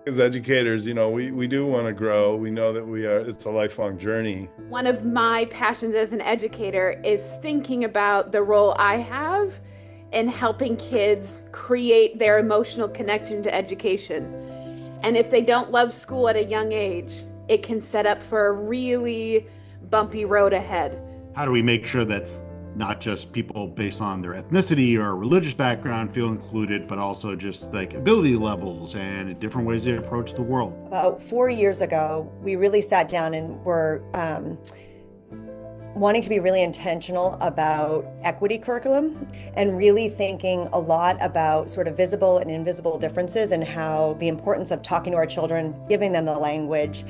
As educators, we do want to grow. We know that it's a lifelong journey. One of my passions as an educator is thinking about the role I have in helping kids create their emotional connection to education. And if they don't love school at a young age, it can set up for a really bumpy road ahead. How do we make sure that not just people based on their ethnicity or religious background feel included, but also just like ability levels and different ways they approach the world? About 4 years ago, we really sat down and were wanting to be really intentional about equity curriculum and really thinking a lot about sort of visible and invisible differences and how the importance of talking to our children, giving them the language,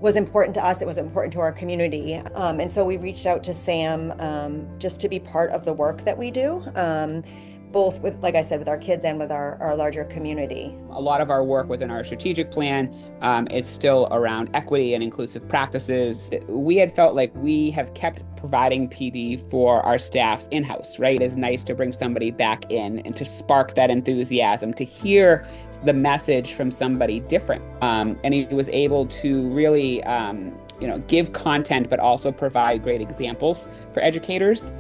was important to us. It was important to our community. And so we reached out to Sam just to be part of the work that we do, both with, like I said, with our kids and with our larger community. A lot of our work within our strategic plan is still around equity and inclusive practices. We had felt like we have kept providing PD for our staffs in-house, right? It is nice to bring somebody back in and to spark that enthusiasm, to hear the message from somebody different. And he was able to really, give content, but also provide great examples for educators.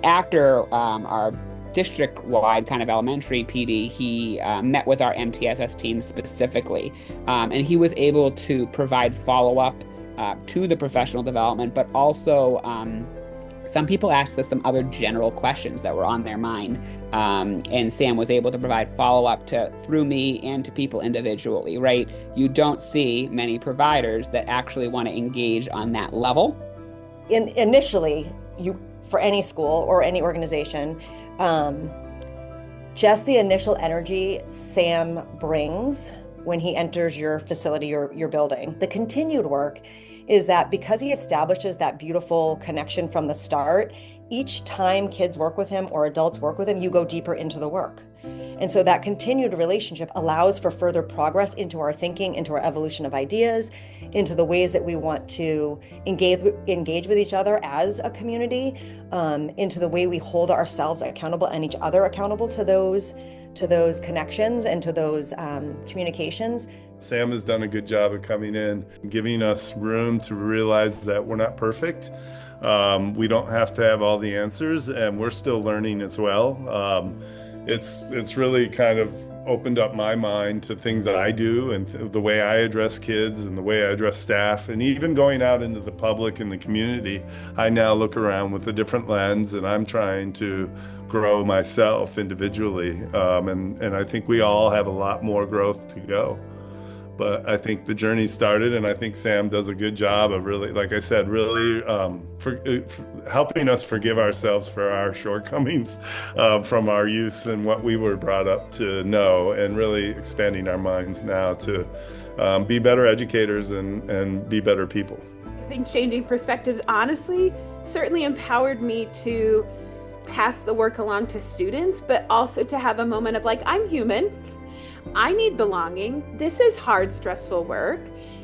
After our district-wide kind of elementary PD, he met with our MTSS team specifically, and he was able to provide follow-up to the professional development, but also some people asked us some other general questions that were on their mind, and Sam was able to provide follow-up through me and to people individually, right? You don't see many providers that actually want to engage on that level. Initially, for any school or any organization, just the initial energy Sam brings when he enters your facility, your building. The continued work is that because he establishes that beautiful connection from the start, each time kids work with him or adults work with him, you go deeper into the work. And so that continued relationship allows for further progress into our thinking, into our evolution of ideas, into the ways that we want to engage with each other as a community, into the way we hold ourselves accountable and each other accountable to those connections and to those communications. Sam has done a good job of coming in, giving us room to realize that we're not perfect. We don't have to have all the answers, and we're still learning as well. It's really kind of opened up my mind to things that I do and the way I address kids and the way I address staff, and even going out into the public and the community. I now look around with a different lens, and I'm trying to grow myself individually. And I think we all have a lot more growth to go. But I think the journey started, and I think Sam does a good job of really, like I said, really for helping us forgive ourselves for our shortcomings from our youth and what we were brought up to know, and really expanding our minds now to be better educators and be better people. I think changing perspectives, honestly, certainly empowered me to pass the work along to students, but also to have a moment of like, I'm human. I need belonging. This is hard, stressful work.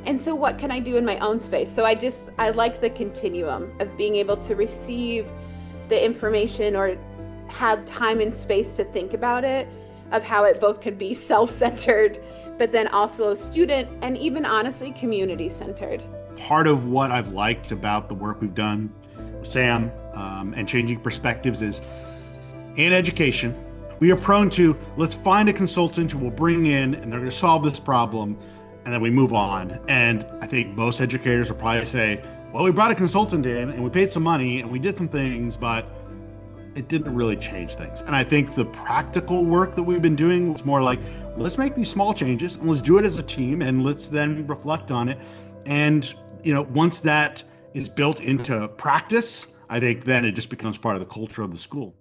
And so what can I do in my own space? So I like the continuum of being able to receive the information or have time and space to think about it, of how it both can be self-centered, but then also student and even honestly community-centered. Part of what I've liked about the work we've done with Sam and changing perspectives is in education, we are prone to, let's find a consultant who will bring in and they're going to solve this problem, and then we move on. And I think most educators will probably say, well, we brought a consultant in and we paid some money and we did some things, but it didn't really change things. And I think the practical work that we've been doing was more like, let's make these small changes and let's do it as a team and let's then reflect on it. And, once that is built into practice, I think then it just becomes part of the culture of the school.